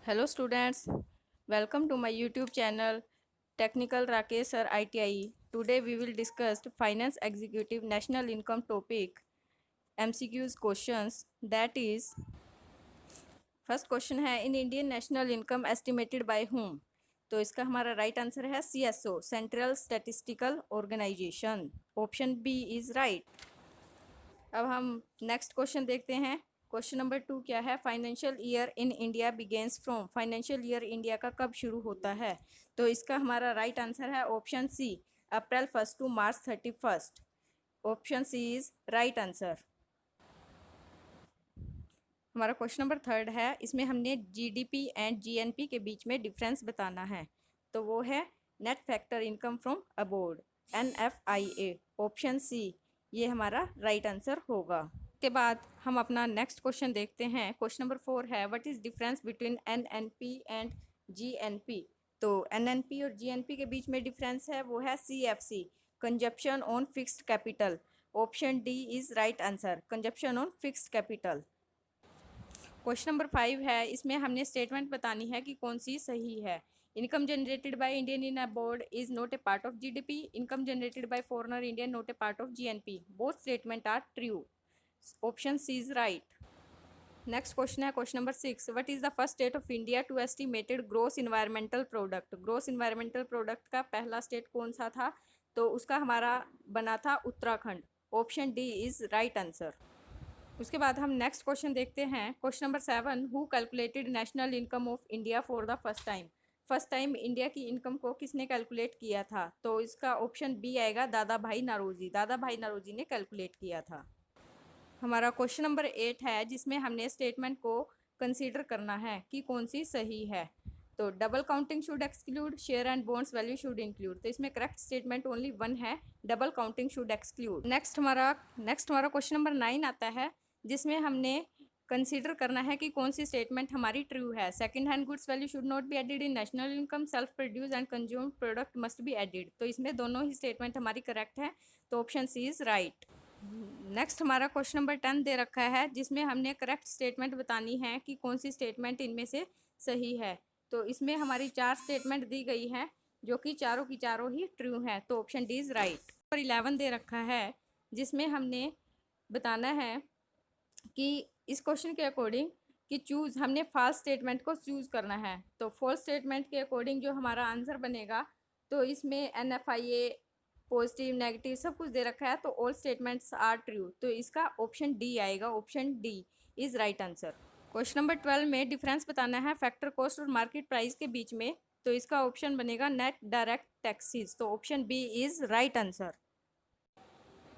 Hello students, welcome to my YouTube channel Technical Rakesh Sir ITI. Today we will discuss Finance Executive National Income topic MCQs questions. That is, first question है in Indian national income estimated by whom? तो इसका हमारा right answer है CSO central statistical organisation. Option B is right. अब हम next question देखते हैं। Question number 2 क्या है? Financial year in India begins from. Financial year India का कब शुरू होता है? तो इसका हमारा राइट आंसर है option C April 1 to March 31। Option C is right answer. हमारा क्वेश्चन नंबर 3 है, इसमें हमने जीडीपी एंड जीएनपी के बीच में डिफरेंस बताना है। तो वो है net factor income from abroad NFIA। Option C ये हमारा राइट आंसर होगा। के बाद हम अपना नेक्स्ट क्वेश्चन देखते हैं। क्वेश्चन नंबर 4 है, what is difference between NNP and GNP? तो NNP और GNP के बीच में डिफरेंस है वो है CFC consumption on fixed capital. Option D is right answer consumption on fixed capital. Question number 5 है, इसमें हमने स्टेटमेंट बतानी है कि कौन सी सही है। Income generated by Indian in abroad is not a part of GDP. Income generated by foreigner Indian not a part of GNP. Both statement are true. Option C is right. Next question है question number 6, what is the first state of India to estimated gross environmental product? Gross environmental product का पहला state कौन सा था? तो उसका हमारा बना था Uttarakhand. Option D is right answer. उसके बाद हम नेक्स्ट क्वेश्चन देखते हैं। Question number 7, who calculated national income of India for the first time? First time India की इनकम को किसने कैलकुलेट किया था? तो इसका ऑप्शन बी आएगा दादा भाई नौरोजी। दादा भाई नौरोजी ने कैलकुलेट किया था। हमारा क्वेश्चन नंबर 8 है, जिसमें हमने स्टेटमेंट को कंसीडर करना है कि कौन सी सही है। तो double counting should exclude, share and bonds value should include. तो इसमें करेक्ट स्टेटमेंट ओनली वन है, double counting should exclude. Next हमारा क्वेश्चन नंबर 9 आता है, जिसमें हमने कंसीडर करना है कि कौन सी स्टेटमेंट हमारी ट्रू है। Second hand goods value should not be added in national income, self produce and consume product must be added. तो इसमें दोनों ही स्टेटमेंट हमारी करेक्ट है, तो option C is right. Next हमारा क्वेश्चन नंबर 10 दे रखा है, जिसमें हमने करेक्ट स्टेटमेंट बतानी है कि कौन सी स्टेटमेंट इनमें से सही है। तो इसमें हमारी 4 स्टेटमेंट दी गई हैं, जो कि चारों की चारों ही ट्रू हैं, तो ऑप्शन डी इज राइट। और 11 दे रखा है, जिसमें हमने बताना है कि इस क्वेश्चन के अकॉर्डिंग कि चूज़ हमने फॉल्स स्टेटमेंट को चूज़ करना है। तो फॉल्स स्टेटमेंट के अकॉर्डिंग जो हमारा आंसर बनेगा, तो इसमें NFIA पॉजिटिव नेगेटिव सब कुछ दे रखा है, तो ऑल स्टेटमेंट्स आर ट्रू। तो इसका ऑप्शन डी आएगा, option D is right answer. Question number 12 में डिफरेंस बताना है फैक्टर कॉस्ट और मार्केट प्राइस के बीच में। तो इसका ऑप्शन बनेगा नेट डायरेक्ट टैक्सेस। तो option B is right answer.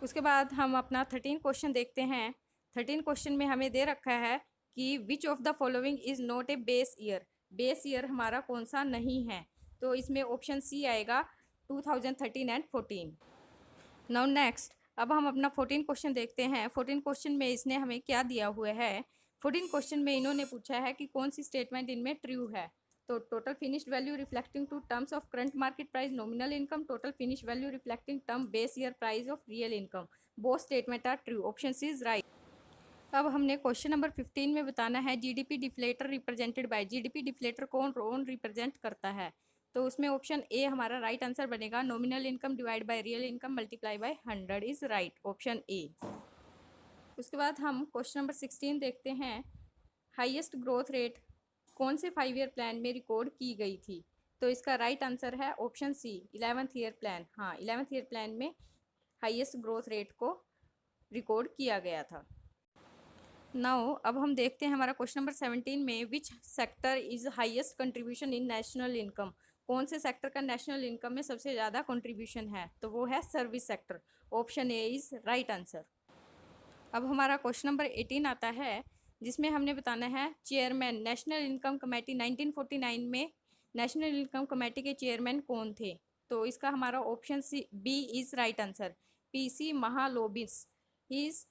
उसके बाद हम अपना 13 क्वेश्चन देखते हैं। 13 क्वेश्चन में हमें दे रखा है कि which of the following is not A base year. Base year हमारा कौन सा नहीं है? तो इसमें ऑप्शन सी आएगा 2013 एंड 14। नाउ नेक्स्ट, अब हम अपना 14 क्वेश्चन देखते हैं। 14 क्वेश्चन में इसने हमें क्या दिया हुआ है? 14 क्वेश्चन में इन्होंने पूछा है कि कौन सी स्टेटमेंट इनमें ट्रू है। तो total finished value reflecting to terms of current market price nominal income, total finish value reflecting term base year price of real income. Both statement are true, option C is right. अब हमने question number 15 में बताना है GDP deflator represented by. GDP deflator कौन represent करता है? तो उसमें ऑप्शन ए हमारा राइट आंसर बनेगा, nominal income divide by real income multiply by 100 is right, option A. उसके बाद हम क्वेश्चन नंबर 16 देखते हैं। हाईएस्ट ग्रोथ रेट कौन से 5 ईयर प्लान में रिकॉर्ड की गई थी? तो इसका राइट आंसर है option C 11th year plan. हाँ, 11th ईयर प्लान में हाईएस्ट ग्रोथ रेट को रिकॉर्ड किया गया था। नाउ अब हम देखते हैं हमारा क्वेश्चन नंबर 17 में, which sector is highest contribution in national income. कौन से सेक्टर का नेशनल इनकम में सबसे ज़्यादा कंट्रीब्यूशन है? तो वो है service sector, option A is right answer. अब हमारा क्वेश्चन नंबर 18 आता है, जिसमें हमने बताना है चेयरमैन नेशनल इनकम कमेटी 1949 में नेशनल इनकम कमेटी के चेयरमैन कौन थे? तो इसका हमारा option C B is right answer, PC Mahalanobis is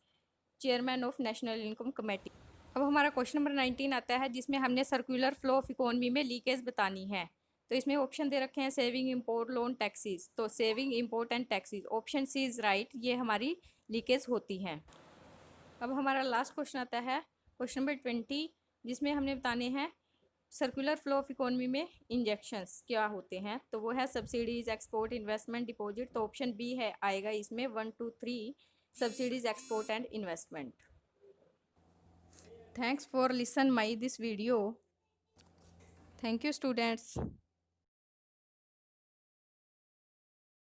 chairman of national income committee. अब हमारा क्वेश्चन नंबर 19 आता है, जिसमें हमने सर्कुलर फ्लो ऑफ इकोनॉमी में लीकेज बतानी है। तो इसमें ऑप्शन दे रखे हैं सेविंग, इंपोर्ट, लोन, टैक्सेस। तो saving, import and taxes, option C is right, ये हमारी लीकेज होती हैं। अब हमारा लास्ट क्वेश्चन आता है क्वेश्चन नंबर 20, जिसमें हमने बताने हैं सर्कुलर फ्लो ऑफ इकोनॉमी में इंजेक्शंस क्या होते हैं, तो वो है सब्सिडीज, एक्सपोर्ट, इन्वेस्टमेंट, डिपॉजिट। तो ऑप्शन बी है आएगा इसमें 1 2 3 subsidies, export and investment. Thanks for listen my this video. Thank you students.